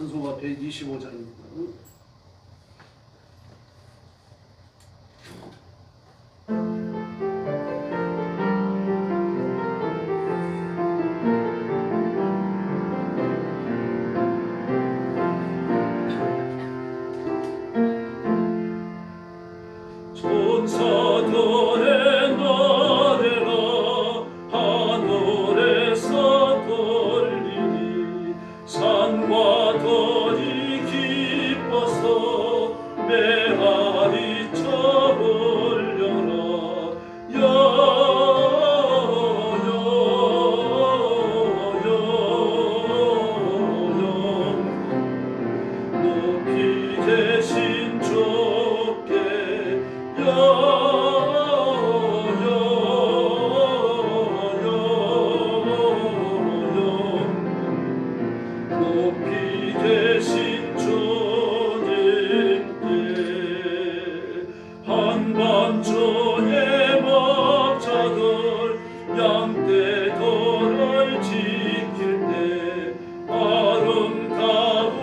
찬송가 125장입니다. 천사들의 노래가 하늘에서 들리니 산과 들이 기뻐서 메아리 쳐불려라. 높이 계신 주께 높이 계신 주님께 한밤중에 목자들 양떼들을 지킬 때 아름다운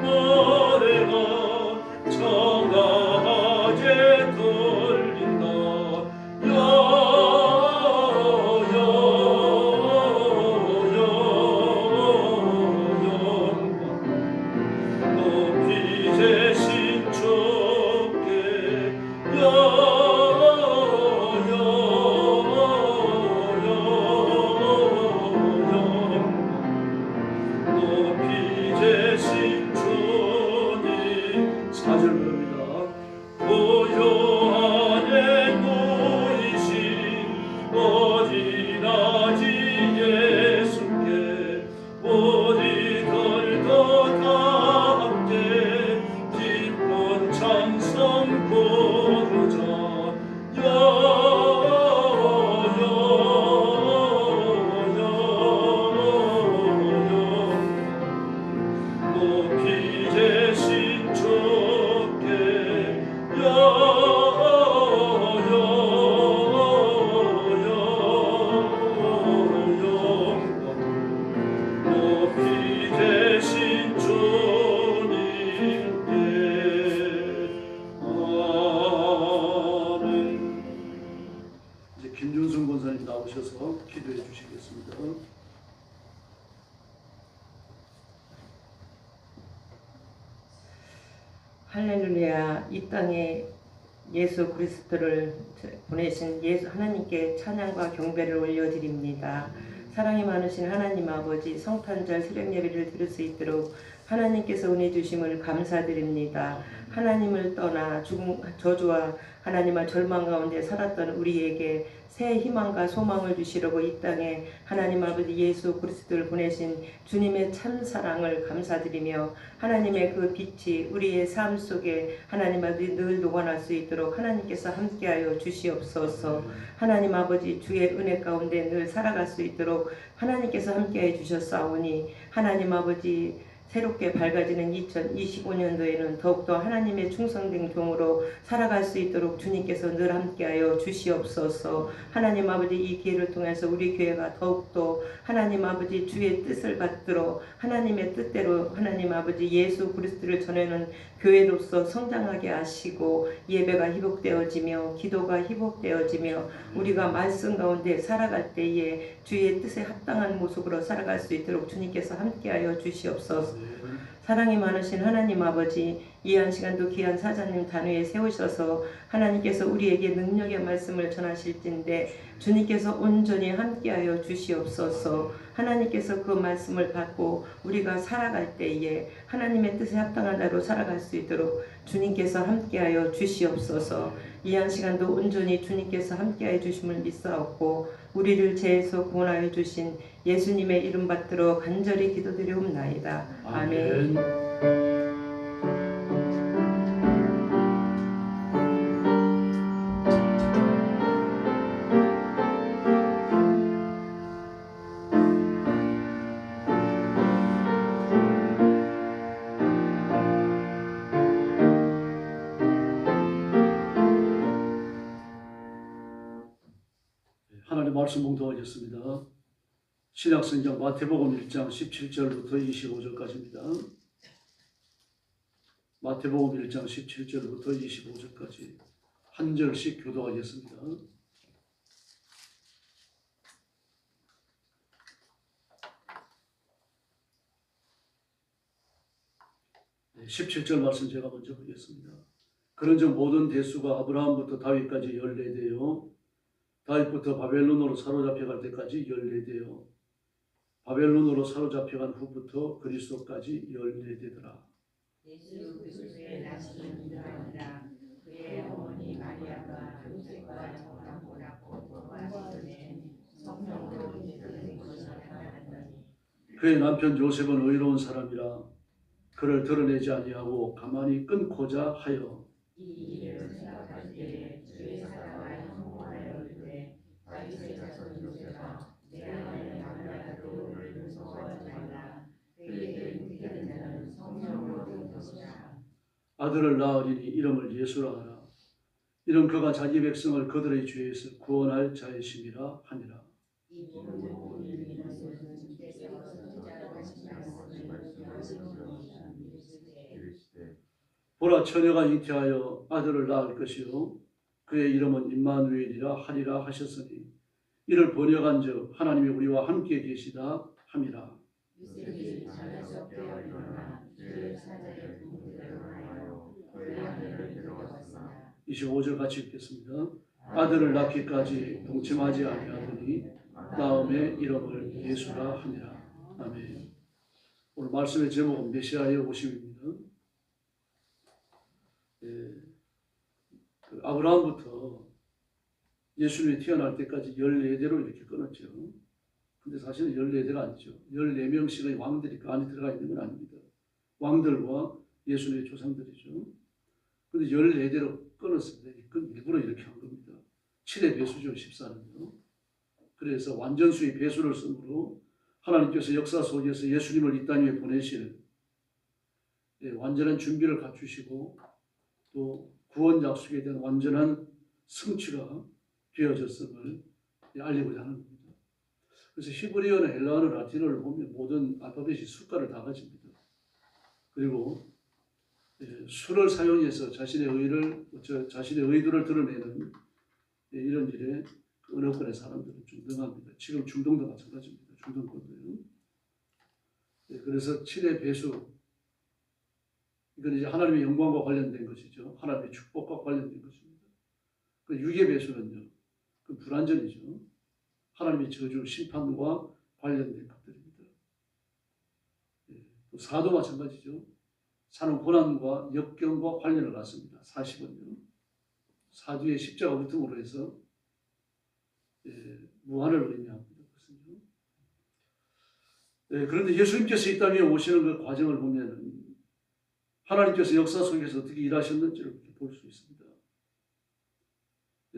노래가 청아하게 들린다. 높이 계신 주께 높이 계신 주님. 4절입니다. 고요 안에 놓이신 어린아기 예수께 우리들도 다 함께 기쁜 찬송 부르자. 높이 계신 주께 높이 계신 주님께 아멘. 이제 김준승 권사님 나오셔서 기도해 주시겠습니다. 할렐루야. 이 땅에 예수 그리스도를 보내신 예수 하나님께 찬양과 경배를 올려드립니다. 사랑이 많으신 하나님 아버지, 성탄절 새벽 예배를 드릴 수 있도록 하나님께서 은혜 주심을 감사드립니다. 하나님을 떠나 죽음, 저주와 하나님의 절망 가운데 살았던 우리에게 새 희망과 소망을 주시려고 이 땅에 하나님 아버지 예수 그리스도를 보내신 주님의 참 사랑을 감사드리며 하나님의 그 빛이 우리의 삶 속에 하나님 아버지 늘 녹아날 수 있도록 하나님께서 함께하여 주시옵소서. 하나님 아버지 주의 은혜 가운데 늘 살아갈 수 있도록 하나님께서 함께해 주셨사오니 하나님 아버지 새롭게 밝아지는 2025년도에는 더욱더 하나님의 충성된 종으로 살아갈 수 있도록 주님께서 늘 함께하여 주시옵소서. 하나님 아버지 이 기회를 통해서 우리 교회가 더욱더 하나님 아버지 주의 뜻을 받들어 하나님의 뜻대로 하나님 아버지 예수 그리스도를 전하는 교회로서 성장하게 하시고 예배가 회복되어지며 기도가 회복되어지며 우리가 말씀 가운데 살아갈 때에 주의 뜻에 합당한 모습으로 살아갈 수 있도록 주님께서 함께하여 주시옵소서. 사랑이 많으신 하나님 아버지, 이 한 시간도 귀한 사자님 단위에 세우셔서 하나님께서 우리에게 능력의 말씀을 전하실진데 주님께서 온전히 함께하여 주시옵소서. 하나님께서 그 말씀을 받고 우리가 살아갈 때에 하나님의 뜻에 합당한 대로 살아갈 수 있도록 주님께서 함께하여 주시옵소서. 이 한 시간도 온전히 주님께서 함께하여 주심을 믿사옵고 우리를 죄에서 구원하여 주신 예수님의 이름 받들어 간절히 기도드리옵나이다. 아멘. 하나님 말씀 봉독하겠습니다. 신약성경 마태복음 1장 17절부터 25절까지입니다. 마태복음 1장 17절부터 25절까지 한 절씩 교도하겠습니다. 17절 말씀 제가 먼저 보겠습니다. 그런즉 모든 대수가 아브라함부터 다윗까지 14대요 다윗부터 바벨론으로 사로잡혀갈 때까지 14대요 바벨론으로 사로잡혀간 후부터 그리스도까지 14대더라. 예수 그리스도의 낳으신 유다니라. 그의 어머니 마리아가 요셉과 정탐고 낳고 돌아가시기 전에 성령으로 잉태된 것이라 하였더니 그의 남편 요셉은 의로운 사람이라 그를 드러내지 아니하고 가만히 끊고자 하여 이 일을 생각할 때에 주의 사랑과 형통하여 이르되 다윗의 자손 요셉아 내 아내 마리아도 너를 용서하지 말라. 그에게 잉태된 자는 성령으로 된 것이라. 아들을 낳으리니 이름을 예수라 하라. 이는 그가 자기 백성을 그들의 죄에서 구원할 자의심이라 하니라. 이 모든 복음을 이루는 것은 주께서 선지자로 하신 말씀을 기억하시는 이르시되 보라 처녀가 잉태하여 아들을 낳을 것이요 그의 이름은 임마누엘이라 하리라 하셨으니 이를 번역한즉 하나님이 우리와 함께 계시다 함이라. 요셉이 잠에서 깨어 일어나 주의 사자의 부르기를 하여 그의 아내를 데려왔으나 25절 같이 읽겠습니다. 아들을 낳기까지 동침하지 아니하더니 다음에 이름을 예수라 하니라. 아멘. 오늘 말씀의 제목은 메시아의 오심입니다. 아브라함부터 예수님이 태어날 때까지 14대로 이렇게 끊었죠. 근데 사실은 14대가 아니죠. 14명씩의 왕들이 그 안에 들어가 있는 건 아닙니다. 왕들과 예수님의 조상들이죠. 근데 14대로 끊었습니다. 일부러 이렇게 한 겁니다. 7의 배수죠, 14는요. 그래서 완전수의 배수를 쓰므로 하나님께서 역사 속에서 예수님을 이 땅 위에 보내실 완전한 준비를 갖추시고 또 구원 약속에 대한 완전한 성취가 되어졌음을 알리고자 하는 겁니다. 그래서 히브리어나 헬라어나 라틴어를 보면 모든 알파벳이 숫자를 다 가집니다. 그리고 수를 사용해서 자신의 의도를 드러내는 이런 일에 언어권의 사람들은 좀 능합니다. 지금 중동도 마찬가지입니다. 중동권도요. 그래서 7의 배수, 이건 이제 하나님의 영광과 관련된 것이죠. 하나님의 축복과 관련된 것입니다. 그 6의 배수는요, 그 불완전이죠. 하나님의 저주, 심판과 관련된 것들입니다. 또 4도 마찬가지죠. 4는 고난과 역경과 관련을 갖습니다. 40은요. 4뒤에 십자가 붙음으로 해서 무한을 의미합니다. 그런데 예수님께서 이 땅에 오시는 그 과정을 보면 하나님께서 역사 속에서 어떻게 일하셨는지를 볼 수 있습니다.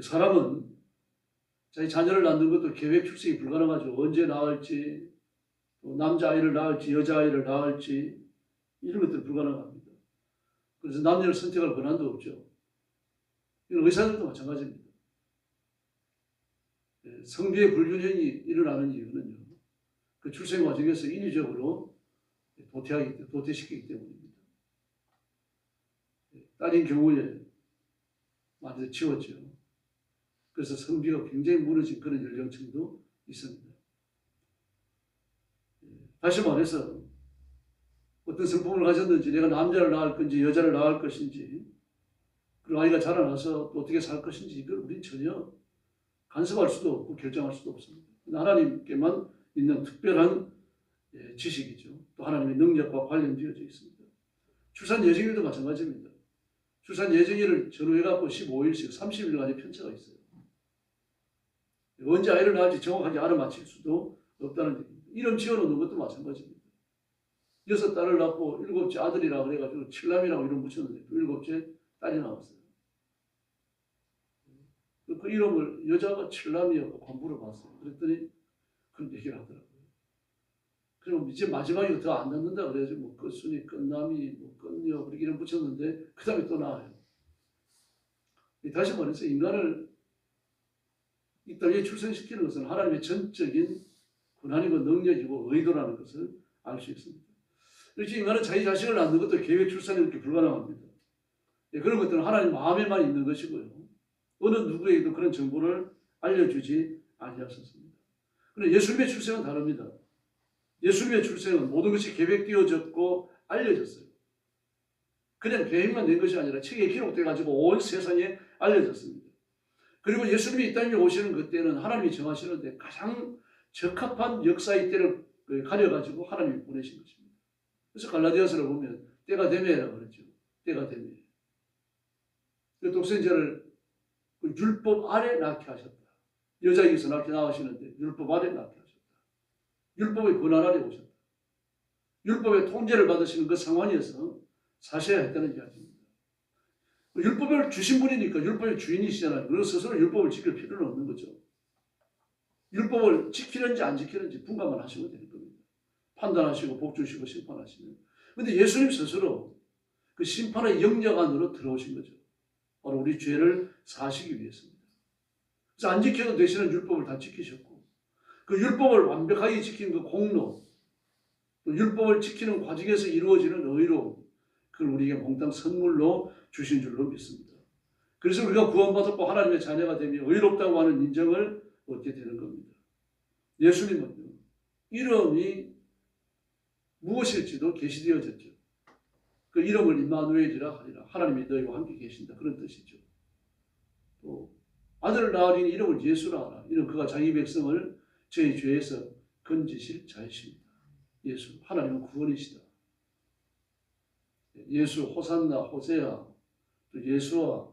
사람은 자기 자녀를 낳는 것도 계획 출생이 불가능하죠. 언제 낳을지, 또 남자아이를 낳을지, 여자아이를 낳을지 이런 것들은 불가능합니다. 그래서 남녀를 선택할 권한도 없죠. 이건 의사들도 마찬가지입니다. 성비의 불균형이 일어나는 이유는요, 그 출생 과정에서 인위적으로 도태시키기 때문입니다. 딸인 경우에 많이 치웠죠. 그래서 성비가 굉장히 무너진 그런 연령층도 있습니다. 다시 말해서 어떤 성품을 가졌는지, 내가 남자를 낳을 건지 여자를 낳을 것인지, 그리고 아이가 자라나서 또 어떻게 살 것인지 이걸 우리는 전혀 간섭할 수도 없고 결정할 수도 없습니다. 하나님께만 있는 특별한 지식이죠. 또 하나님의 능력과 관련되어져 있습니다. 출산 예정일도 마찬가지입니다. 출산 예정일을 전후해갖고 15일씩 30일간의 편차가 있어요. 언제 아이를 낳을지 정확하게 알아맞힐 수도 없다는 얘기입니다. 이름 지어놓는 것도 마찬가지입니다. 6딸을 낳고 7째 아들이라 그래가지고 7남이라고 이름 붙였는데 또 7째 딸이 나왔어요. 그 이름을 여자가 7남이었고 공부를 봤어요. 그랬더니 그런 얘기를 하더라고요. 그리고 이제 마지막에 더 안 낳는다 그래야지 뭐 끝순이, 끝남이, 뭐 끝녀 그렇게 이름 붙였는데 그 다음에 또 나와요. 다시 말해서 인간을 이 땅에 출생시키는 것은 하나님의 전적인 권한이고 능력이고 의도라는 것을 알 수 있습니다. 그렇지 인간은 자기 자신을 낳는 것도 계획 출산이 이렇게 불가능합니다. 예, 그런 것들은 하나님 마음에만 있는 것이고요. 어느 누구에게도 그런 정보를 알려주지 아니하셨습니다. 그런데 예수님의 출생은 다릅니다. 예수님의 출생은 모든 것이 계획되어졌고 알려졌어요. 그냥 계획만 낸 것이 아니라 책에 기록돼 가지고 온 세상에 알려졌습니다. 그리고 예수님이 이 땅에 오시는 그때는 하나님이 정하시는데 가장 적합한 역사의 때를 가려가지고 하나님이 보내신 것입니다. 그래서 갈라디아서를 보면 때가 되매라고 그러죠. 때가 되매. 그 독생자를 그 율법 아래 낳게 하셨다. 여자에게서 낳게 나으시는데 율법 아래 낳게 하셨다. 율법의 권한 아래 오셨다. 율법의 통제를 받으시는 그 상황에서 사셔야 했다는 이야기입니다. 율법을 주신 분이니까 율법의 주인이시잖아요. 그래서 스스로 율법을 지킬 필요는 없는 거죠. 율법을 지키는지 안 지키는지 분간만 하시면 되는 겁니다. 판단하시고 복 주시고 심판하시면. 그런데 예수님 스스로 그 심판의 영역 안으로 들어오신 거죠. 바로 우리 죄를 사하시기 위해서입니다. 그래서 안 지켜도 되시는 율법을 다 지키셨고 그 율법을 완벽하게 지킨 그 공로, 또 율법을 지키는 과정에서 이루어지는 의로움, 그걸 우리에게 몽땅 선물로 주신 줄로 믿습니다. 그래서 우리가 구원받았고 하나님의 자녀가 되며 의롭다고 하는 인정을 얻게 되는 겁니다. 예수님은요, 이름이 무엇일지도 계시되어졌죠. 그 이름을 임마누엘이라 하리라. 하나님이 너희와 함께 계신다. 그런 뜻이죠. 또 아들을 낳으니 이름을 예수라 하라. 이는 그가 자기 백성을 저희 죄에서 건지실 자이십니다. 예수, 하나님은 구원이시다. 예수, 호산나, 호세아, 또 예수와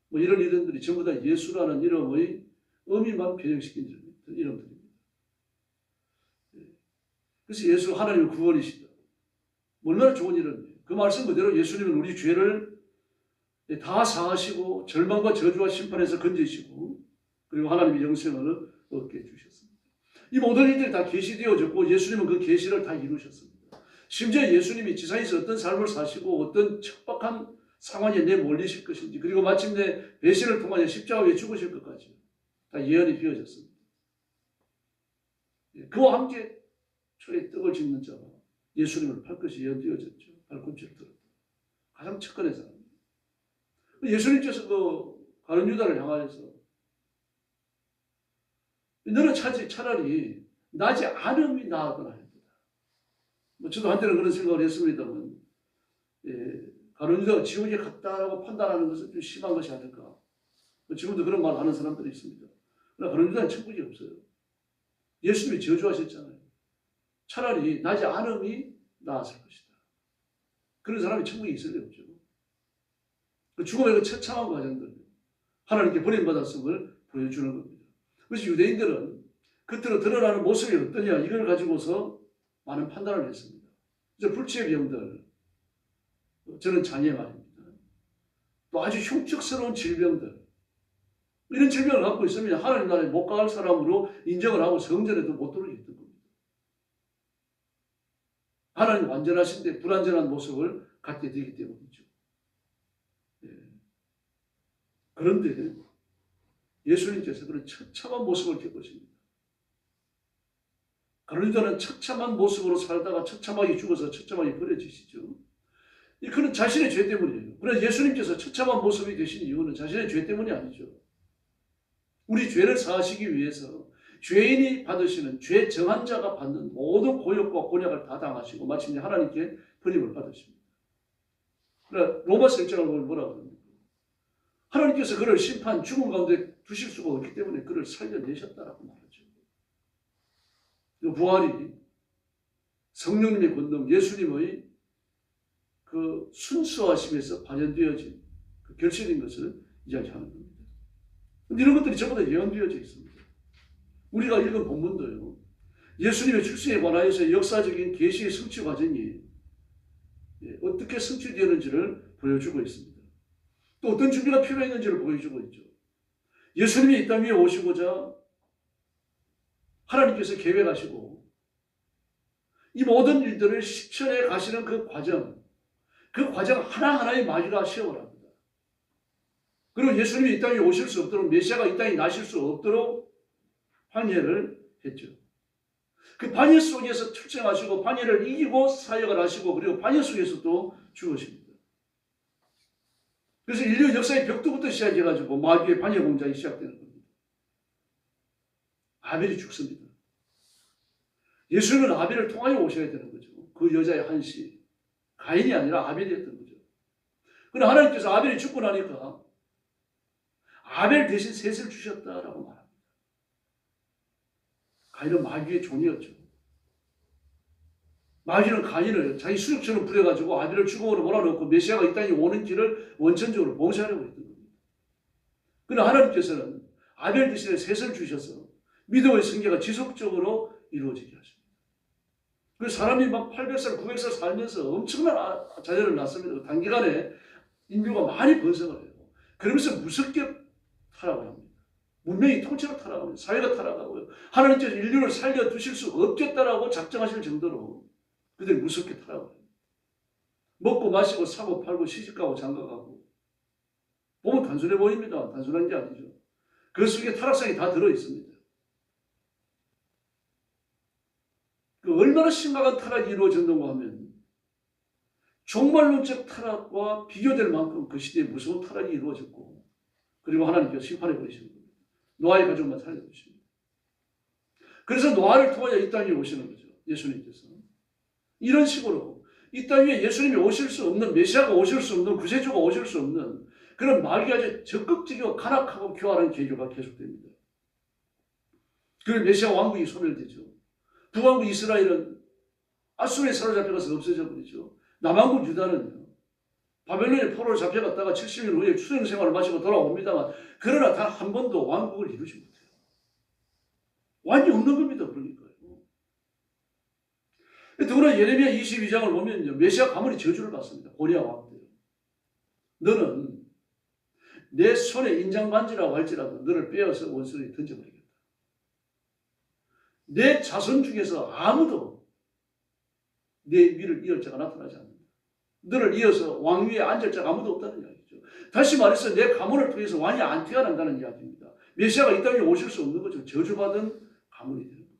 뭐 이런 이름들이 전부 다 예수라는 이름의 의미만 변형시킨 이름들입니다. 그래서 예수, 하나님은 구원이시다. 얼마나 좋은 이름이에요. 그 말씀 그대로 예수님은 우리 죄를 다 사하시고 절망과 저주와 심판에서 건지시고 그리고 하나님의 영생을 얻게 해주셨습니다. 이 모든 일들이 다 계시되어졌고 예수님은 그 계시를 다 이루셨습니다. 심지어 예수님이 지상에서 어떤 삶을 사시고 어떤 척박한 상황에 내몰리실 것인지 그리고 마침내 배신을 통하여 십자가에 죽으실 것까지 다 예언이 되어졌습니다. 그와 함께 초에 떡을 짚는 자가 예수님을 팔 것이 예언되어졌죠. 발꿈치를 들었다. 가장 측근의 사람입니다. 예수님께서 그 가룟 유다를 향하여서 너는 차라리 나지 않음이 나았거나 했다. 뭐 저도 한때는 그런 생각을 했습니다만 가룟 유다가 지옥에 갔다라고 판단하는 것은 좀 심한 것이 아닐까. 지금도 그런 말 하는 사람들이 있습니다. 그러나 가룟 유다는 천국이 없어요. 예수님이 저주하셨잖아요. 차라리 나지 않음이 나았을 것이다. 그런 사람이 천국에 있을 리 없죠. 그 죽음의 그 처참한 과정들, 하나님께 버림받았음을 보여주는 겁니다. 그래서 유대인들은 겉으로 드러나는 모습이 어떠냐 이걸 가지고서 많은 판단을 했습니다. 그래서 불치의 병들, 저는 장애 말입니다. 또 아주 흉측스러운 질병들, 이런 질병을 갖고 있으면 하나님 나라에 못 갈 사람으로 인정을 하고 성전에도 못 들어오게 했던 겁니다. 하나님 완전하신데 불완전한 모습을 갖게 되기 때문이죠. 그런데 예수님께서 그런 처참한 모습을 겪으십니다. 가룟 유다는 처참한 모습으로 살다가 처참하게 죽어서 처참하게 버려지시죠. 그는 자신의 죄 때문이에요. 그러나 예수님께서 처참한 모습이 되신 이유는 자신의 죄 때문이 아니죠. 우리 죄를 사하시기 위해서 죄인이 받으시는 죄 정한 자가 받는 모든 고역과 곤약을 다 당하시고 마침내 하나님께 버림을 받으십니다. 그러나 로마서 1장을 보면 뭐라고 합니까? 하나님께서 그를 심판, 죽음 가운데 두실 수가 없기 때문에 그를 살려내셨다라고 말하죠. 부활이 성령님의 권능, 예수님의 그 순수하심에서 발현되어진 그 결실인 것을 이야기하는 겁니다. 이런 것들이 전부 다 예언되어져 있습니다. 우리가 읽은 본문도요, 예수님의 출생에 관하여서 역사적인 계시의 성취 과정이 어떻게 성취되었는지를 보여주고 있습니다. 또 어떤 준비가 필요했는지를 보여주고 있죠. 예수님이 이 땅 위에 오시고자 하나님께서 계획하시고 이 모든 일들을 실천해 가시는 그 과정 하나하나의 마귀가 시험을 합니다. 그리고 예수님이 이 땅에 오실 수 없도록 메시아가 이 땅에 나실 수 없도록 방해를 했죠. 그 반역 속에서 출생하시고 반역을 이기고 사역을 하시고 그리고 반역 속에서 또 죽으십니다. 그래서 인류 역사의 벽두부터 시작해가지고 마귀의 반역 공작이 시작되는 겁니다. 아벨이 죽습니다. 예수님은 아벨을 통하여 오셔야 되는 거죠. 그 여자의 한시, 가인이 아니라 아벨이었던 거죠. 그러나 하나님께서 아벨이 죽고 나니까 아벨 대신 셋을 주셨다라고 말합니다. 가인은 마귀의 종이었죠. 마귀는 가인을 자기 수족처럼 부려가지고 아벨을 죽음으로 몰아넣고 메시아가 이 땅에 오는 길을 원천적으로 봉쇄하려고 했던 겁니다. 그러나 하나님께서는 아벨 대신에 셋을 주셔서 믿음의 승계가 지속적으로 이루어지게 하십니다. 그래서 사람이 막 800살, 900살 살면서 엄청난 자녀를 낳습니다. 단기간에 인류가 많이 번성을 해요. 그러면서 무섭게 타락을 합니다. 문명이 통째로 타락합니다. 사회가 타락하고요. 하나님께서 인류를 살려두실 수 없겠다라고 작정하실 정도로 그들이 무섭게 타락을 해요. 먹고 마시고 사고 팔고 시집가고 장가가고 보면 단순해 보입니다. 단순한 게 아니죠. 그 속에 타락상이 다 들어있습니다. 그 얼마나 심각한 타락이 이루어졌는가 하면 종말론적 타락과 비교될 만큼 그 시대에 무서운 타락이 이루어졌고 그리고 하나님께서 심판해 버리시는 겁니다. 노아의 가족만 살려두십니다. 그래서 노아를 통하여 이 땅에 오시는 거죠. 예수님께서. 이런 식으로 이 땅 위에 예수님이 오실 수 없는, 메시아가 오실 수 없는, 구세주가 오실 수 없는 그런 마귀가 아주 적극적이고 간악하고 교활한 계교가 계속됩니다. 그리고 메시아 왕국이 소멸되죠. 북왕국 이스라엘은 아수르에 사로잡혀가서 없어져 버리죠. 남왕국 유다는요. 바벨론의 포로로 잡혀갔다가 70년 후에 수행 생활을 마치고 돌아옵니다만 그러나 단 한 번도 왕국을 이루지 못해요. 왕이 없는 겁니다. 그러니까요. 더구나 예레미야 22장을 보면요. 메시아 가문이 저주를 받습니다. 고리아 왕들. 너는 내 손에 인장반지라고 할지라도 너를 빼어서 원수에 던져버리겠다. 내 자손 중에서 아무도 내 위를 이을 자가 나타나지 않는다. 너를 이어서 왕위에 앉을 자가 아무도 없다는 이야기죠. 다시 말해서 내 가문을 통해서 왕이 안 태어난다는 이야기입니다. 메시아가 이 땅에 오실 수 없는 거죠. 저주받은 가문이 되는 겁니다.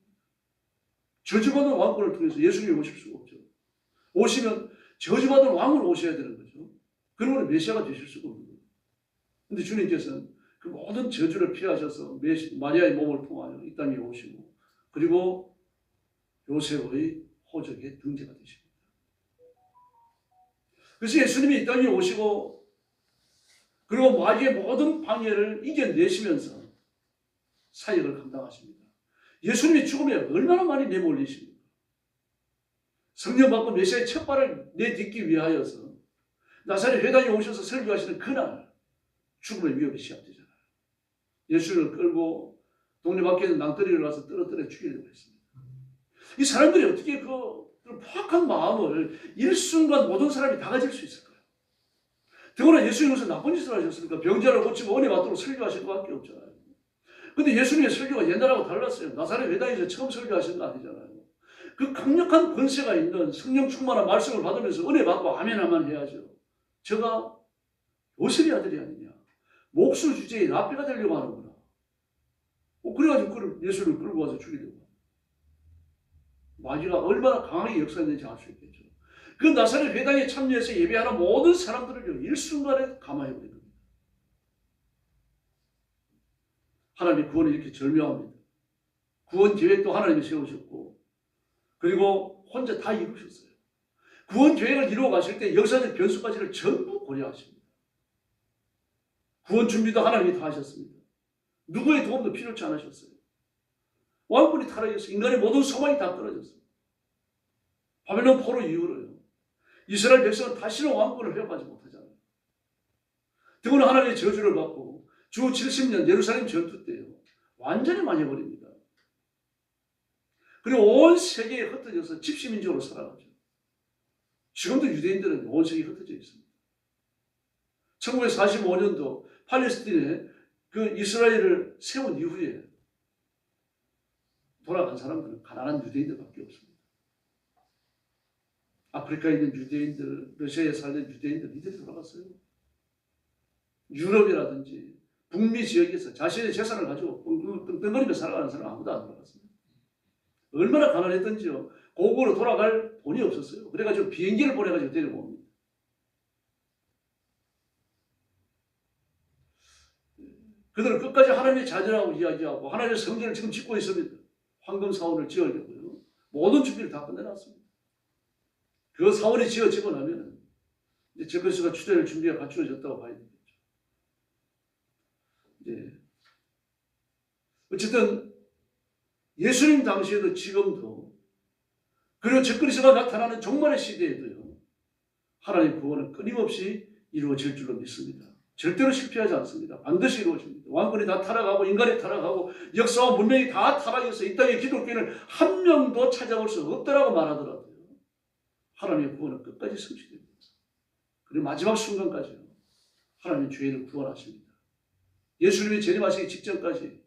저주받은 왕권을 통해서 예수님이 오실 수가 없죠. 오시면 저주받은 왕으로 오셔야 되는 거죠. 그러면 메시아가 되실 수가 없는 거예요. 그런데 주님께서는 그 모든 저주를 피하셔서 마리아의 몸을 통하여 이 땅에 오시고 그리고 요셉의 호적의 등재가 되십니다. 그래서 예수님이 이 땅에 오시고 그리고 마귀의 모든 방해를 이겨내시면서 사역을 감당하십니다. 예수님이 죽음에 얼마나 많이 내몰리십니까? 성령 받고 메시아의 첫 발을 내딛기 위하여서 나사렛 회당에 오셔서 설교하시는 그날 죽음의 위협이 시작되잖아요. 예수를 끌고 동네 밖에 있는 낭떠러리를 가서 떨어뜨려 죽이려고 했습니다. 이 사람들이 어떻게 그 포악한 마음을 일순간 모든 사람이 다 가질 수 있을까요? 더구나 예수님은 나쁜 짓을 하셨으니까 병자를 고치고 은혜 받도록 설교하신 것밖에 없잖아요. 근데 예수님의 설교가 옛날하고 달랐어요. 나사렛 회당에서 처음 설교하신 거 아니잖아요. 그 강력한 권세가 있는 성령 충만한 말씀을 받으면서 은혜 받고 아멘 하면 해야죠. 제가 요셉의 아들이 아니냐. 목수 주제에 랍비가 되려고 하는구나. 그래가지고 예수를 끌고 와서 죽이려고. 마귀가 얼마나 강하게 역사했는지 알 수 있겠죠. 그 나사렛 회당에 참여해서 예배하는 모든 사람들을 일순간에 감화해버린 겁니다. 하나님의 구원이 이렇게 절묘합니다. 구원 계획도 하나님이 세우셨고 그리고 혼자 다 이루셨어요. 구원 계획을 이루어 가실 때 역사적 변수까지를 전부 고려하십니다. 구원 준비도 하나님이 다 하셨습니다. 누구의 도움도 필요치 않으셨어요. 왕권이 타락해서 인간의 모든 소망이 다 떨어졌어요. 바벨론 포로 이후로요. 이스라엘 백성은 다시는 왕권을 회복하지 못하잖아요. 더구나 하나님의 저주를 받고 주 70년 예루살렘 전투 때요. 완전히 망해버립니다. 그리고 온 세계에 흩어져서 집시민족으로 살아가죠. 지금도 유대인들은 온 세계에 흩어져 있습니다. 1945년도 팔레스틴에 그 이스라엘을 세운 이후에 돌아간 사람들은 가난한 유대인들밖에 없습니다. 아프리카에 있는 유대인들, 러시아에 살던 유대인들 이들이 돌아갔어요. 유럽이라든지 북미 지역에서 자신의 재산을 가지고 떵떵거리며 살아가는 사람 아무도 안 돌아갔습니다. 얼마나 가난했던지요. 고국으로 돌아갈 돈이 없었어요. 그래가지고 비행기를 보내가지고 데려옵니다. 그들은 끝까지 하나님의 자녀라고 이야기하고 하나님의 성전을 지금 짓고 있습니다. 황금 사원을 지으려고요. 모든 준비를 다 끝내놨습니다. 그 사원이 지어지고 나면은 이제 제크리스가 추대할 준비가 갖추어졌다고 봐야 되겠죠. 이제 어쨌든 예수님 당시에도 지금도 그리고 제크리스가 나타나는 종말의 시대에도요. 하나님의 구원은 끊임없이 이루어질 줄로 믿습니다. 절대로 실패하지 않습니다. 반드시 이루어집니다. 왕권이 다 타락하고 인간이 타락하고 역사와 문명이 다 타락해서 이 땅의 기독교인을 한 명도 찾아볼 수 없다라고 말하더라도요. 하나님의 구원은 끝까지 성취됩니다. 그리고 마지막 순간까지요. 하나님의 죄인을 구원하십니다. 예수님이 재림하시기 직전까지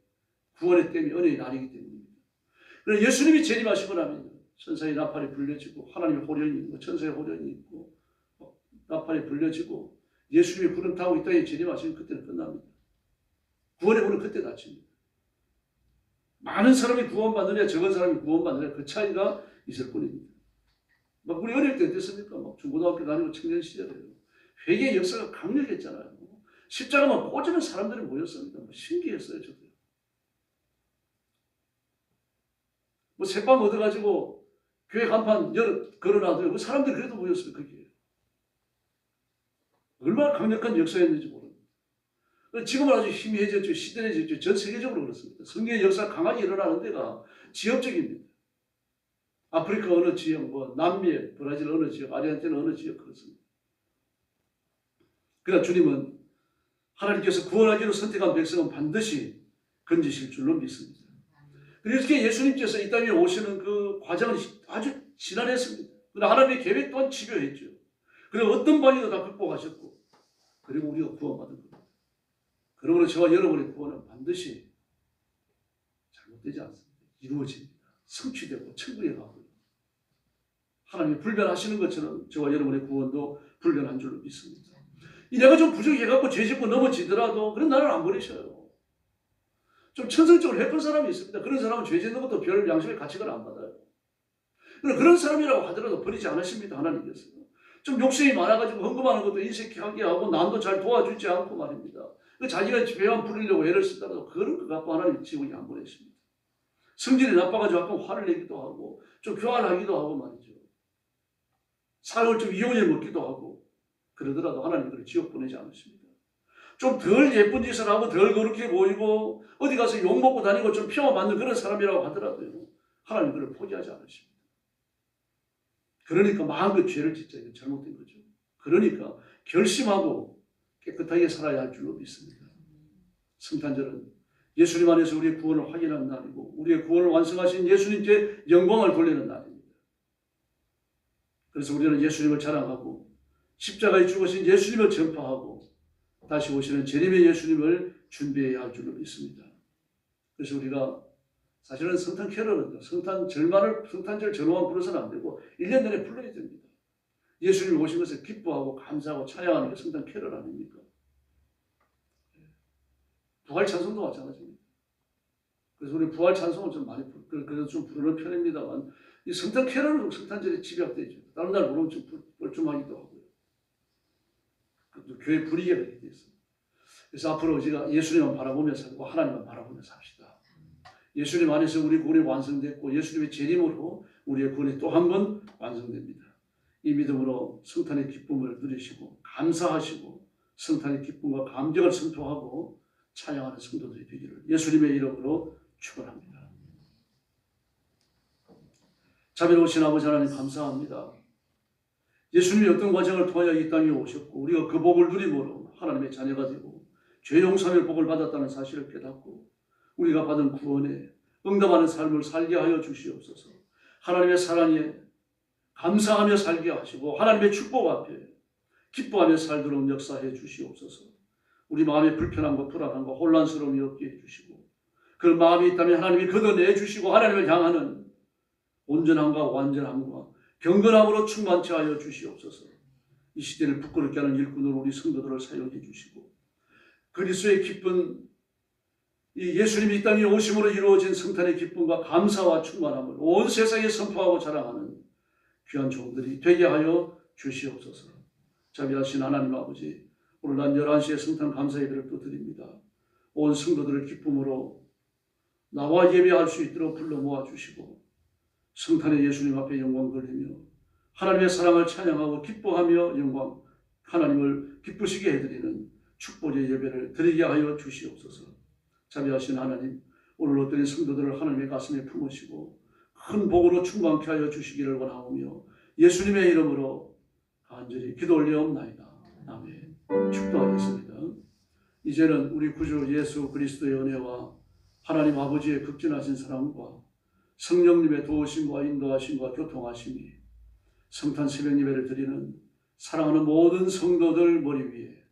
구원의 땜이 은혜의 날이기 때문입니다. 그래서 예수님이 재림하시고 나면 천사의 나팔이 불려지고 하나님의 호련이 있고 천사의 호련이 있고 나팔이 불려지고 예수님이 구름 타고 이 땅에 재림하시면 그때는 끝납니다. 구원의 문은 그때 닫힙니다. 많은 사람이 구원받느냐 적은 사람이 구원받느냐 그 차이가 있을 뿐입니다. 막 우리 어릴 때 어땠습니까? 막 중고등학교 다니고 청년 시절에요. 회개의 역사가 강력했잖아요. 십자가만 꽂으면 사람들이 모였습니다. 신기했어요, 저도. 새빵 얻어가지고 교회 간판 걸어놔도요. 그 사람들이 그래도 모였습니다. 그게. 얼마나 강력한 역사였는지 모릅니다. 지금은 아주 희미해졌죠. 시대해졌죠. 전 세계적으로 그렇습니다. 성경의 역사가 강하게 일어나는 데가 지역적입니다. 아프리카 어느 지역, 남미, 브라질 어느 지역, 아르헨티나 어느 지역 그렇습니다. 그러나 주님은 하나님께서 구원하기로 선택한 백성은 반드시 건지실 줄로 믿습니다. 이렇게 예수님께서 이 땅에 오시는 그 과정은 아주 지난했습니다. 그러나 하나님의 계획 또한 집요했죠. 그리고 어떤 방향도 다 극복하셨고 그리고 우리가 구원받은 겁니다. 그러므로 저와 여러분의 구원은 반드시 잘못되지 않습니다. 이루어집니다. 성취되고 천국에 가고요. 하나님이 불변하시는 것처럼 저와 여러분의 구원도 불변한 줄로 믿습니다. 내가 좀 부족해갖고 죄짓고 넘어지더라도 그런 나를 안 버리셔요. 좀 천성적으로 해픈 사람이 있습니다. 그런 사람은 죄 짓는 것도 별 양심의 가치를 안 받아요. 그런 사람이라고 하더라도 버리지 않으십니다. 하나님께서. 좀 욕심이 많아가지고 헌금하는 것도 인색하게 하고 남도 잘 도와주지 않고 말입니다. 자기가 죄만 부리려고 애를 쓰더라도 그런 것 갖고 하나님 지옥에 안 보내십니다. 성질이 나빠가지고 가끔 화를 내기도 하고 좀 교환하기도 하고 말이죠. 사역을 좀 이용해 먹기도 하고 그러더라도 하나님 그를 지옥 보내지 않으십니다. 좀 덜 예쁜 짓을 하고 덜 거룩해 보이고 어디 가서 욕먹고 다니고 좀 평화받는 그런 사람이라고 하더라도요. 하나님 그를 포기하지 않으십니다. 그러니까 마음껏 죄를 짓자. 이건 잘못된 거죠. 그러니까 결심하고 깨끗하게 살아야 할 줄로 믿습니다. 성탄절은 예수님 안에서 우리의 구원을 확인하는 날이고 우리의 구원을 완성하신 예수님께 영광을 돌리는 날입니다. 그래서 우리는 예수님을 자랑하고 십자가에 죽으신 예수님을 전파하고 다시 오시는 재림의 예수님을 준비해야 할 줄로 믿습니다. 그래서 우리가 사실은 성탄 캐럴은 성탄절 전후만 불러서는 안 되고 1년 내내 불러야 됩니다. 예수님이 오신 것을 기뻐하고 감사하고 찬양하는 게 성탄 캐럴 아닙니까? 부활 찬송도 마찬가지입니다. 그래서 우리 부활 찬송을 좀 많이 그래도 좀 부르는 편입니다만 이 성탄 캐럴은 성탄절에 집약되죠. 다른 날 부르면 좀 뻘쭘하기도 하고요. 교회 분위기가 그렇게 되어 있습니다. 그래서 앞으로 우리가 예수님만 바라보며 살고 하나님만 바라보며 삽시다. 예수님 안에서 우리 구원이 완성됐고 예수님의 재림으로 우리의 구원이 또 한 번 완성됩니다. 이 믿음으로 성탄의 기쁨을 누리시고 감사하시고 성탄의 기쁨과 감격을 선포하고 찬양하는 성도들이 되기를 예수님의 이름으로 축원합니다. 자비로우신 아버지 하나님 감사합니다. 예수님이 어떤 과정을 통하여 이 땅에 오셨고 우리가 그 복을 누림으로 하나님의 자녀가 되고 죄 용서의 복을 받았다는 사실을 깨닫고 우리가 받은 구원에 응답하는 삶을 살게 하여 주시옵소서. 하나님의 사랑에 감사하며 살게 하시고 하나님의 축복 앞에 기뻐하며 살도록 역사해 주시옵소서. 우리 마음의 불편함과 불안함과 혼란스러움이 없게 해주시고 그 마음이 있다면 하나님이 걷어내 주시고 하나님을 향하는 온전함과 완전함과 경건함으로 충만케 하여 주시옵소서. 이 시대를 부끄럽게 하는 일꾼으로 우리 성도들을 사용해 주시고 그리스도의 기쁜 이 예수님이 이 땅에 오심으로 이루어진 성탄의 기쁨과 감사와 충만함을 온 세상에 선포하고 자랑하는 귀한 종들이 되게 하여 주시옵소서. 자비하신 하나님 아버지, 오늘 난 11시에 성탄 감사 예배를 또 드립니다. 온 성도들을 기쁨으로 나와 예배할 수 있도록 불러 모아주시고 성탄의 예수님 앞에 영광 돌리며 하나님의 사랑을 찬양하고 기뻐하며 영광 하나님을 기쁘시게 해드리는 축복의 예배를 드리게 하여 주시옵소서. 자비하신 하나님, 오늘 어떤 성도들을 하나님의 가슴에 품으시고 큰 복으로 충만케 하여 주시기를 원하오며 예수님의 이름으로 간절히 기도 올려옵나이다. 아멘. 축도하겠습니다. 이제는 우리 구주 예수 그리스도의 은혜와 하나님 아버지의 극진하신 사랑과 성령님의 도우심과 인도하심과 교통하심이 성탄 새벽 예배를 드리는 사랑하는 모든 성도들 머리 위에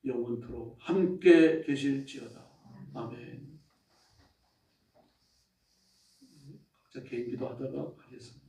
영원토록 함께 계실지어다. 아멘. 각자 개인 기도하다가 가겠습니다.